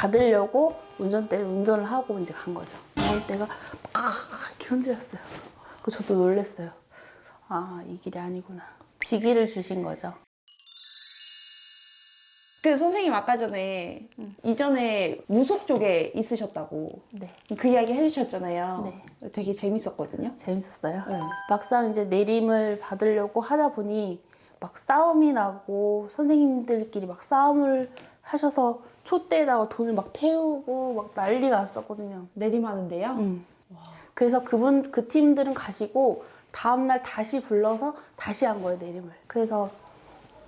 받으려고 운전대를 운전을 하고 이제 간 거죠. 나올 때가 막 이렇게 흔들렸어요. 그 저도 놀랐어요. 아, 이 길이 아니구나. 지기를 주신 거죠. 그 선생님 아까 전에 이전에 무속 쪽에 있으셨다고 네. 그 이야기 해주셨잖아요. 네. 되게 재밌었거든요. 재밌었어요. 네. 막상 이제 내림을 받으려고 하다 보니 막 싸움이 나고 선생님들끼리 막 싸움을 하셔서 촛대에다가 돈을 막 태우고 막 난리가 났었거든요. 내림하는데요. 그래서 그 팀들은 가시고 다음날 다시 불러서 다시 한 거예요, 내림을. 그래서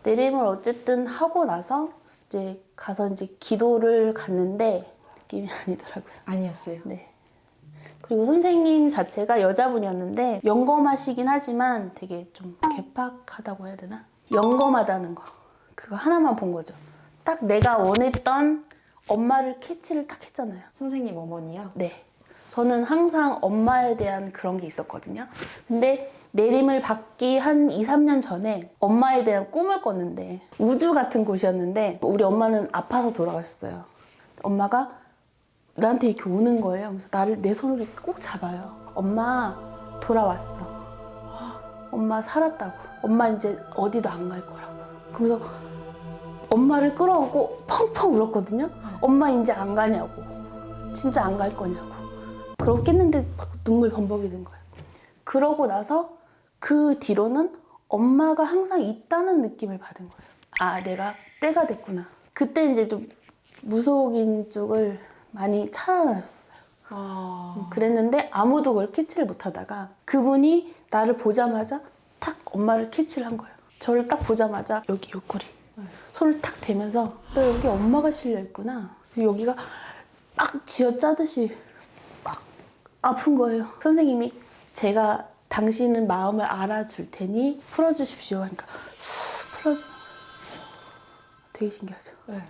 내림을 어쨌든 하고 나서 이제 가서 이제 기도를 갔는데 느낌이 아니더라고요. 아니었어요. 네. 그리고 선생님 자체가 여자분이었는데 영검하시긴 하지만 되게 좀 괴팍하다고 해야 되나? 영검하다는 거. 그거 하나만 본 거죠. 딱 내가 원했던 엄마를 캐치를 딱 했잖아요. 선생님 어머니요? 네. 저는 항상 엄마에 대한 그런 게 있었거든요. 근데 내림을 받기 한 2, 3년 전에 엄마에 대한 꿈을 꿨는데 우주 같은 곳이었는데 우리 엄마는 아파서 돌아가셨어요. 엄마가 나한테 이렇게 오는 거예요. 그래서 나를 내 손으로 이렇게 꼭 잡아요. 엄마 돌아왔어. 엄마 살았다고. 엄마 이제 어디도 안 갈 거라고. 그러면서 엄마를 끌어안고 펑펑 울었거든요. 엄마 이제 안 가냐고. 진짜 안 갈 거냐고. 그러고 깼는데 막 눈물 범벅이 된 거예요. 그러고 나서 그 뒤로는 엄마가 항상 있다는 느낌을 받은 거예요. 아, 내가 때가 됐구나. 그때 이제 좀 무속인 쪽을 많이 찾아다녔어요. 그랬는데 아무도 그걸 캐치를 못하다가 그분이 나를 보자마자 탁 엄마를 캐치를 한 거예요. 저를 딱 보자마자 여기 옆구리 손을 탁 대면서 너 여기 엄마가 실려있구나. 여기가 막 쥐어짜듯이 막 아픈 거예요. 선생님이 제가 당신은 마음을 알아줄 테니 풀어주십시오 하니까 쑥 풀어주는 거예요. 되게 신기하죠. 네.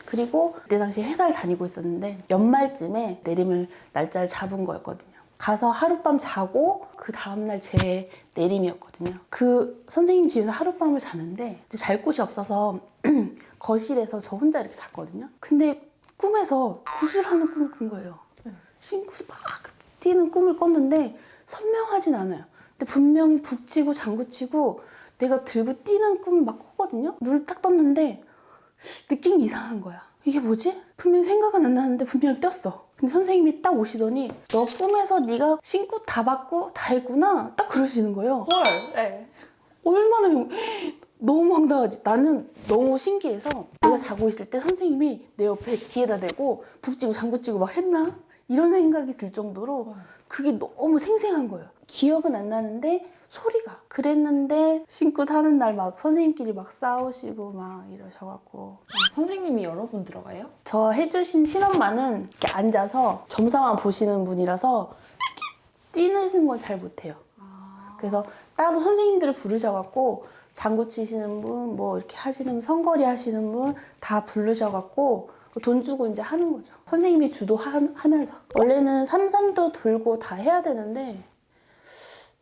그리고 그때 당시에 회사를 다니고 있었는데 연말쯤에 내림을 날짜를 잡은 거였거든요. 가서 하룻밤 자고 그 다음날 제 내림이었거든요. 그 선생님 집에서 하룻밤을 자는데 이제 잘 곳이 없어서 거실에서 저 혼자 이렇게 잤거든요. 근데 꿈에서 구슬하는 꿈을 꾼 거예요. 신구슬 막 뛰는 꿈을 꿨는데 선명하진 않아요. 근데 분명히 북치고 장구치고 내가 들고 뛰는 꿈을 막 꿨거든요. 눈을 딱 떴는데 느낌이 이상한 거야. 이게 뭐지? 분명히 생각은 안 나는데 분명히 떴어. 근데 선생님이 딱 오시더니 너 꿈에서 네가 신고 다 받고 다 했구나. 딱 그러시는 거예요. 헐. 네. 얼마나 너무 황당하지. 나는 너무 신기해서 내가 자고 있을 때 선생님이 내 옆에 귀에다 대고 북치고 장구치고 막 했나? 이런 생각이 들 정도로 그게 너무 생생한 거예요. 기억은 안 나는데 소리가 그랬는데 신고 타는 날 막 선생님끼리 막 싸우시고 막 이러셔갖고 선생님이 여러 분 들어가요? 저 해주신 신엄마는 이렇게 앉아서 점사만 보시는 분이라서 뛰는 건 잘 못해요. 그래서 따로 선생님들을 부르셔갖고 장구 치시는 분, 뭐 이렇게 하시는 분, 선거리 하시는 분 다 부르셔갖고 돈 주고 이제 하는 거죠. 선생님이 주도하면서 원래는 삼삼도 돌고 다 해야 되는데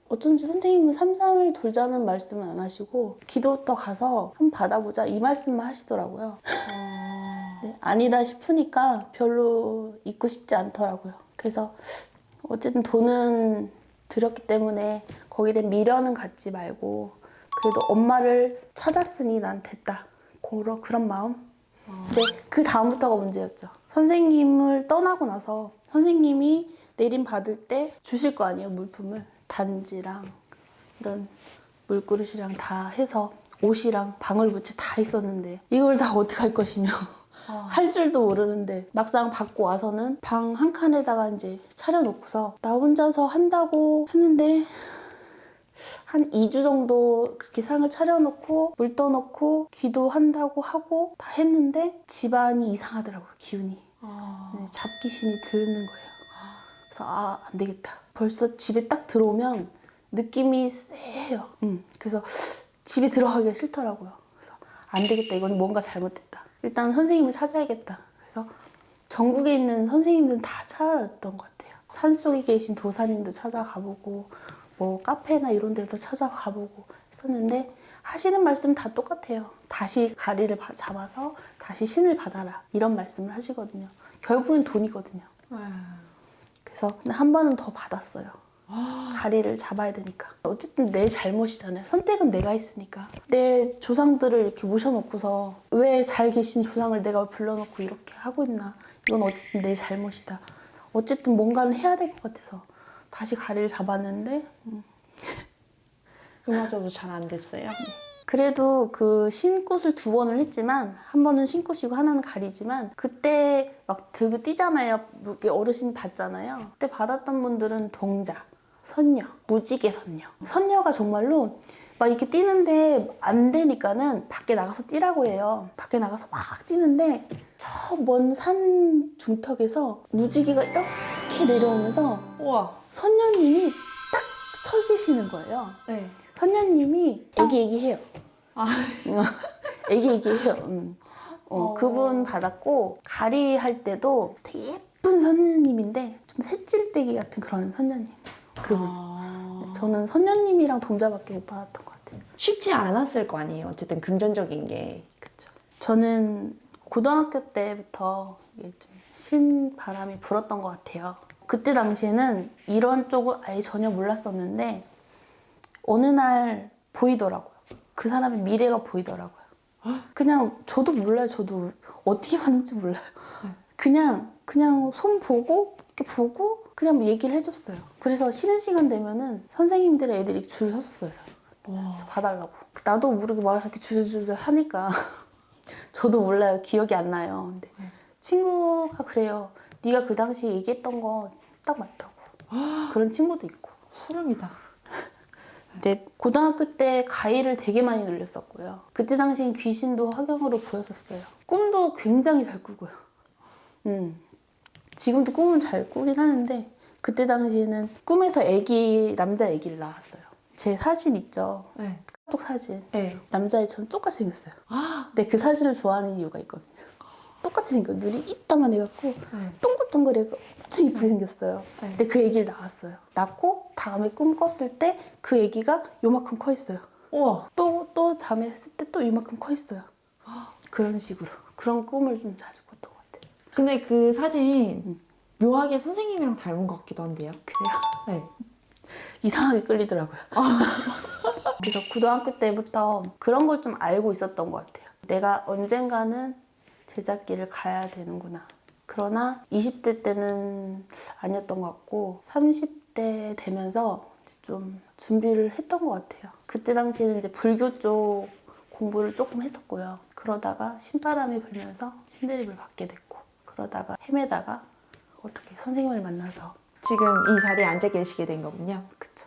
어쩐지 선생님은 삼삼을 돌자는 말씀은 안 하시고 기도부터 가서 한번 받아보자 이 말씀만 하시더라고요. 네, 아니다 싶으니까 별로 있고 싶지 않더라고요. 그래서 어쨌든 돈은 들였기 때문에 거기에 대한 미련은 갖지 말고 그래도 엄마를 찾았으니 난 됐다. 그런 마음? 근데 그 다음부터가 문제였죠. 선생님을 떠나고 나서 선생님이 내림 받을 때 주실 거 아니에요, 물품을. 단지랑 이런 물그릇이랑 다 해서 옷이랑 방울부채 다 있었는데 이걸 다 어떻게 할 것이며 할 줄도 모르는데 막상 받고 와서는 방 한 칸에다가 이제 차려놓고서 나 혼자서 한다고 했는데 한 2주 정도 그렇게 상을 차려놓고 물 떠놓고 기도한다고 하고 다 했는데 집안이 이상하더라고요, 기운이. 네, 잡귀신이 드는 거예요. 그래서 안 되겠다. 벌써 집에 딱 들어오면 느낌이 쎄해요. 그래서 집에 들어가기가 싫더라고요. 그래서 안 되겠다. 이건 뭔가 잘못됐다. 일단 선생님을 찾아야겠다. 그래서 전국에 있는 선생님들은 다 찾아왔던 것 같아요. 산속에 계신 도사님도 찾아가보고 뭐 카페나 이런 데도 찾아가보고 했었는데 하시는 말씀 다 똑같아요. 다시 가리를 잡아서 다시 신을 받아라. 이런 말씀을 하시거든요. 결국은 돈이거든요. 그래서 한 번은 더 받았어요. 가리를 잡아야 되니까. 어쨌든 내 잘못이잖아요. 선택은 내가 했으니까. 내 조상들을 이렇게 모셔놓고서 왜 잘 계신 조상을 내가 불러놓고 이렇게 하고 있나. 이건 어쨌든 내 잘못이다. 어쨌든 뭔가는 해야 될 것 같아서 다시 가리를 잡았는데 그마저도 잘 안 됐어요. 그래도 그 신굿을 2번을 했지만 한 번은 신굿이고 하나는 가리지만 그때 막 들고 뛰잖아요. 이렇게 어르신 받잖아요. 그때 받았던 분들은 동자, 선녀, 무지개 선녀. 선녀가 정말로 막 이렇게 뛰는데 안 되니까는 밖에 나가서 뛰라고 해요. 밖에 나가서 막 뛰는데 저 먼 산 중턱에서 무지개가 이렇게 내려오면서 우와. 선녀님이 딱 서 계시는 거예요. 네. 선녀님이 애기애기해요. 아. 애기애기해요. 그분 받았고 가리 할 때도 되게 예쁜 선녀님인데 좀 새찔대기 같은 그런 선녀님. 그분. 네, 저는 선녀님이랑 동자밖에 못 받았던 것 같아요. 쉽지 않았을 거 아니에요. 어쨌든 금전적인 게. 그렇죠. 저는 고등학교 때부터 이게 좀 신바람이 불었던 것 같아요. 그때 당시에는 이런 쪽을 아예 전혀 몰랐었는데 어느 날 보이더라고요. 그 사람의 미래가 보이더라고요. 그냥 저도 몰라요. 저도 어떻게 받는지 몰라요. 그냥 손 보고 이렇게 보고 그냥 얘기를 해줬어요. 그래서 쉬는 시간 되면은 선생님들의 애들이 줄 섰어요. 저 봐달라고. 나도 모르게 막 이렇게 줄줄 하니까 저도 몰라요. 기억이 안 나요. 근데 친구가 그래요. 네가 그 당시에 얘기했던 거 딱 맞다고. 그런 친구도 있고. 소름이다. 근데 고등학교 때 가위를 되게 많이 눌렸었고요. 그때 당시엔 귀신도 화경으로 보였었어요. 꿈도 굉장히 잘 꾸고요. 지금도 꿈은 잘 꾸긴 하는데 그때 당시에는 꿈에서 남자 아기를 낳았어요. 제 사진 있죠? 네. 카톡 사진. 네. 남자애처럼 똑같이 생겼어요. 근데 그 사진을 좋아하는 이유가 있거든요. 똑같이 생겨. 눈이 이따만 해갖고 네. 동글동글해서 엄청 이쁘게 생겼어요. 네. 근데 그 애기를 낳았어요. 낳고 다음에 꿈 꿨을 때 그 애기가 요만큼 커 있어요. 우와. 또 다음에 했을 때 또 요만큼 커 있어요. 그런 식으로. 그런 꿈을 좀 자주 꿨던 것 같아요. 근데 그 사진 묘하게 선생님이랑 닮은 것 같기도 한데요. 그래요? 네. 이상하게 끌리더라고요. 그래서 고등학교 때부터 그런 걸 좀 알고 있었던 것 같아요. 내가 언젠가는 제작길을 가야 되는구나. 그러나 20대 때는 아니었던 것 같고 30대 되면서 좀 준비를 했던 것 같아요. 그때 당시에는 이제 불교 쪽 공부를 조금 했었고요. 그러다가 신바람이 불면서 신대립을 받게 됐고 그러다가 헤매다가 어떻게 선생님을 만나서 지금 이 자리에 앉아 계시게 된 거군요. 그쵸.